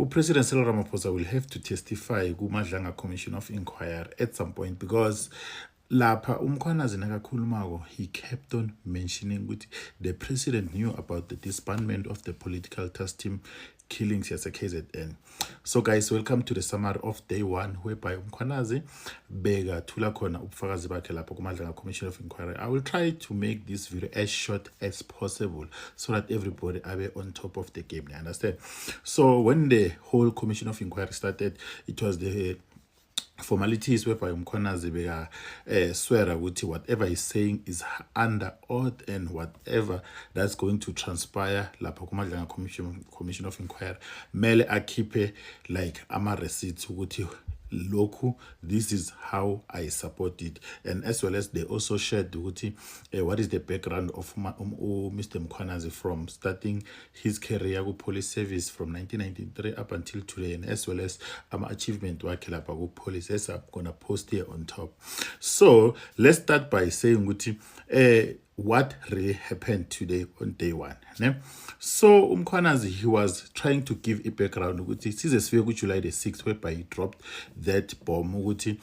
President Cyril Ramaphosa will have to testify kuMadlanga Commission of Inquiry at some point, because lapha umkhwanazi nakakhulumako, he kept on mentioning ukuthi the president knew about the disbandment of the political task team killings yase KZN. So guys, welcome to the summary of day one, whereby umkhwanazi bekathula khona ubufakazi bakhe lapho kuMadlanga Commission of Inquiry. I will try to make this video as short as possible so that everybody abe on top of the game, you understand? So when the whole Commission of Inquiry started, it was the formalities whereby umkhwanazi beka swear ukuthi whatever he's saying is under oath, and whatever that's going to transpire lapho kuMadlanga Commission of Inquiry mele akhiphe like ama receipts ukuthi lokhu, this is how I support it, and as well as they also shared ukuthi what is the background of Mr. Mkhwanazi from starting his career ku police service from 1993 up until today, and as well as achievement wakhe lapha ku police, as I'm gonna post here on top. So let's start by saying ukuthi what really happened today on day one, ne? So umkhwanazi, he was trying to give a background ukuthi sizesifike ku July the 6th, whereby he dropped that bomb ukuthi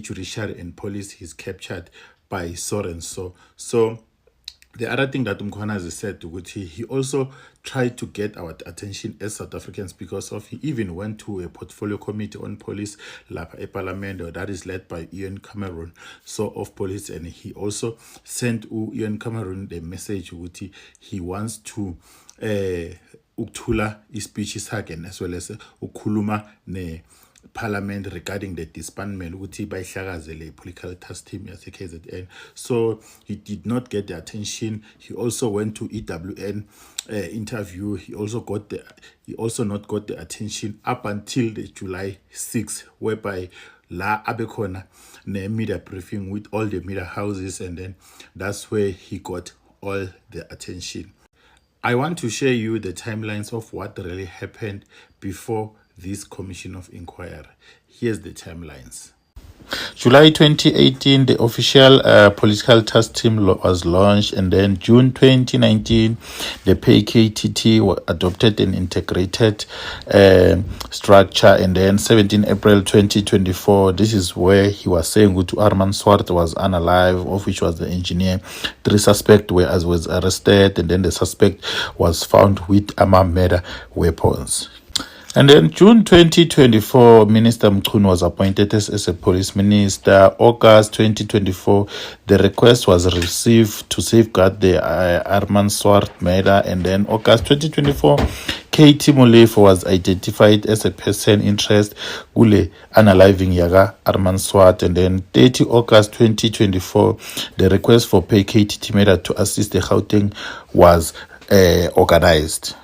judiciary and police is captured by so and so. So the other thing that umkhwanazi said ukuthi he also tried to get our attention as South Africans, because of he even went to a portfolio committee on police lapha eParliament that is led by Ian Cameron, so of police, and he also sent Ian Cameron the message ukuthi he wants to ukuthula ispeech sakhe, as well as ukukhuluma ne Parliament regarding the disbandment ukuthi bayihlakazele political task team yase KZN. So he did not get the attention. He also went to EWN interview. He also not got the attention up until the July 6th, whereby la abekhona ne media briefing with all the media houses, and then that's where he got all the attention. I want to share you the timelines of what really happened before this Commission of Inquiry. Here's the timelines. July 2018, the official political task team was launched, and then June 2019, the PKTT adopted an integrated structure, and then 17 April 2024, this is where he was saying that Armand Swart was unalive, of which was the engineer. 3 suspects was arrested, and then the suspect was found with murder weapons. And then June 2024, Minister Mchunu was appointed as a police minister. August 2024, the request was received to safeguard the Armand Swart murder. And then August 2024, Katie Molefe was identified as a person interest ule unaliving yaga Armand Swart. And then 30 August 2024, the request for PKTT murder to assist the Gauteng was organized.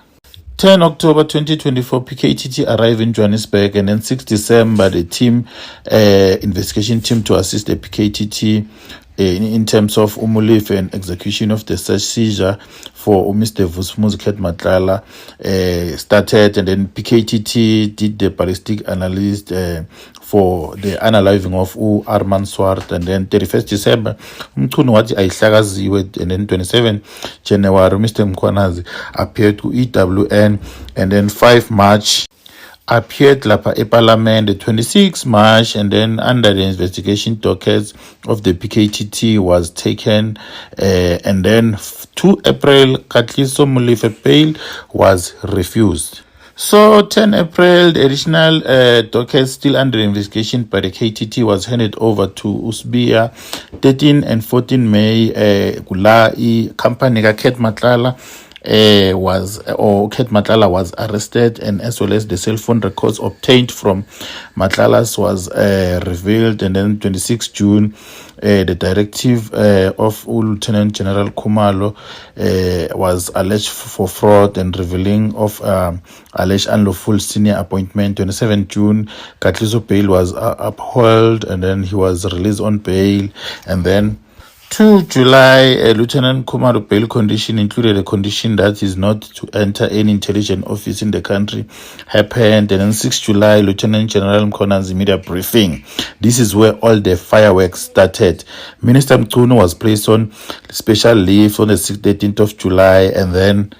10 October 2024, PKTT arrived in Johannesburg, and then 6 December, the team, investigation team to assist the PKTT in terms of Molefe and execution of the search seizure for Mr. Vusumuzi Matlala started, and then PKTT did the ballistic analysis for the unaliving of Armand Swart, and then 31st December, Mchunu wathi ayihlakaziwe, and then 27 January, Mr. Mkhwanazi appeared to EWN, and then 5 March, appeared lapha eParliament, the 26th March, and then under the investigation dockets of the PKTT was taken, and then 2 April, Katliso Molefe bail was refused. So 10 April, the additional docket still under investigation by the KTT was handed over to Usbia. 13 and 14 May, Gulai company Ket Matlala Ket Matlala was arrested, and as well as the cell phone records obtained from Matlala's was revealed. And then 26 June, the directive of Lieutenant General Khumalo was alleged for fraud and revealing of alleged unlawful senior appointment. 27 June, Katliso bail was upheld, and then he was released on bail. And then 2 July, Lieutenant Khumalo bail condition included a condition that is not to enter any intelligence office in the country happened. And then 6 July, Lieutenant General Mkhwanazi media briefing. This is where all the fireworks started. Minister Mchunu was placed on special leave on the 13th of July, and then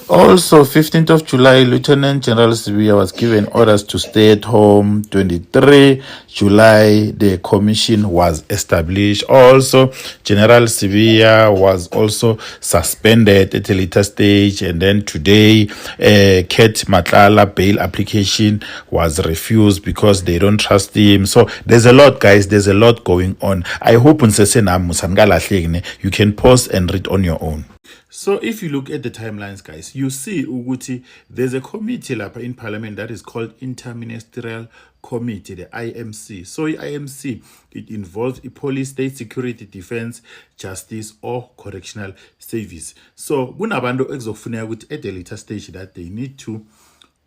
Also, 15th of July, Lieutenant General Sibiya was given orders to stay at home. 23 July, the commission was established. Also, General Sibiya was also suspended at a later stage. And then today, Ket Matlala bail application was refused because they don't trust him. So there's a lot, guys. There's a lot going on. I hope you can pause and read on your own. So if you look at the timelines, guys, you see Uguti, there's a committee in parliament that is called Interministerial Committee, the IMC. So IMC, it involves police, state security, defense, justice, or correctional service. So kunabantu ekuzofuneka ukuthi at the later stage that they need to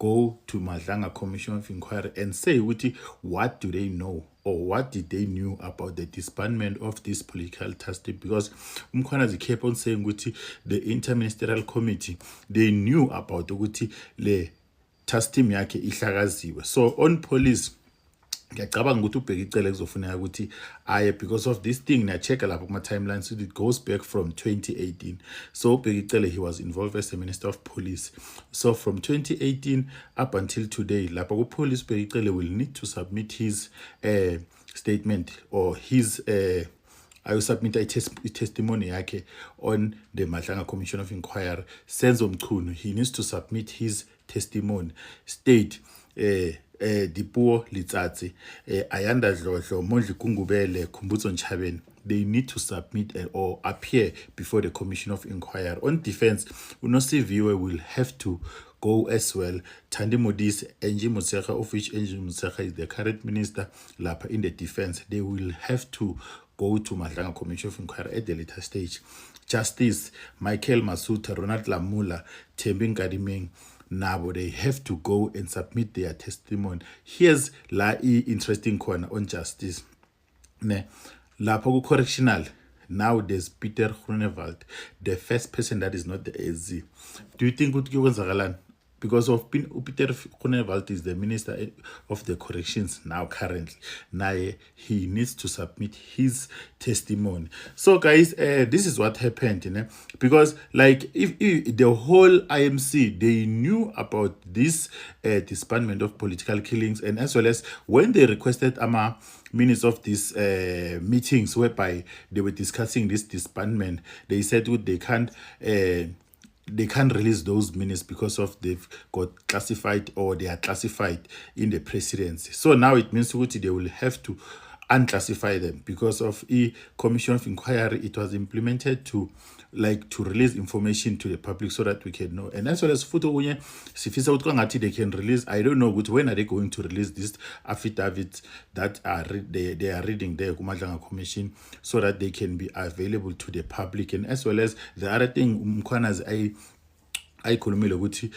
go to Madlanga Commission of Inquiry and say what do they know or what did they knew about the disbandment of this political task team, because Mkhwanazi kept on saying the interministerial committee, they knew about le task team yake ihlakaziwe. So on police, ngiyacabanga ukuthi ubheka icele kuzofuneka ukuthi aye because of this thing. Niyachecka lapho kuma-timelines it goes back from 2018. So ubheka icele, he was involved as a minister of police. So from 2018 up until today, lapho ku-police ubheka icele will need to submit his statement or his ayosubmit testimony yakhe on the Madlanga Commission of Inquiry. Senzo Mchunu, he needs to submit his testimony. State Dipuo Litsatsi, Ayanda Dlodlo, Mondli Kungubele, Khumbudzo Ntshavheni, they need to submit or appear before the Commission of Inquiry. On defense, Unosiviwe will have to go as well. Thandi Modise, Angie Motshekga, of which Angie Motshekga is the current minister lapha in the defense, they will have to go to Madlanga Commission of Inquiry at the later stage. Justice, Michael Masuta, Ronald Lamula, Thembi Nkadimeng, nabo they have to go and submit their testimony. Here's la interesting corner on justice. Ne, lapho ku-correctional, now there's Peter Groenewald, the first person that is not the AZ. Do you think ukuthi kuyokwenzakalani? Because of Peter Groenewald is the minister of the corrections now currently. Now he needs to submit his testimony. So guys, this is what happened, you know? Because like if the whole IMC, they knew about this disbandment of political killings, and as well as when they requested minutes of these meetings whereby they were discussing this disbandment, they said they can't release those minutes because of they've got classified or they are classified in the presidency. So now it means they will have to unclassify them because of Commission of Inquiry. It was implemented to release information to the public so that we can know. And as well as Futo Sifisa they can release, I don't know when are they going to release these affidavits that are they are reading there Madlanga Commission so that they can be available to the public. And as well as the other thing Mkhwanazi ayikhulumile ukuthi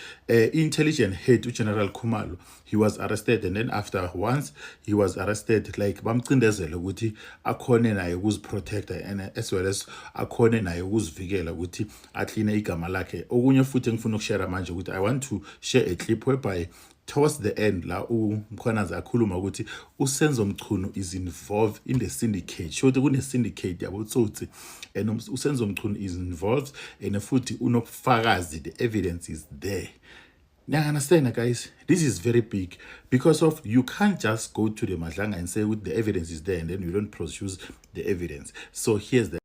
intelligence head uGeneral Khumalo, he was arrested, and then after once he was arrested, like bamcindezela ukuthi akhone naye ukuziprotecta and as well as akhone naye ukuzivikela ukuthi acline igama lakhe. Okunye futhi engifuna ukushare manje ukuthi I want to share a clip whereby towards the end la uMkhwanazi akhuluma ukuthi uSenzo Mchunu is involved in the syndicate. Show kune syndicate yabotsotsi and uSenzo Mchunu is involved and futhi unobufakazi, the evidence is there. Now understand guys, this is very big because of you can't just go to the Madlanga and say the evidence is there and then you don't produce the evidence. So here's the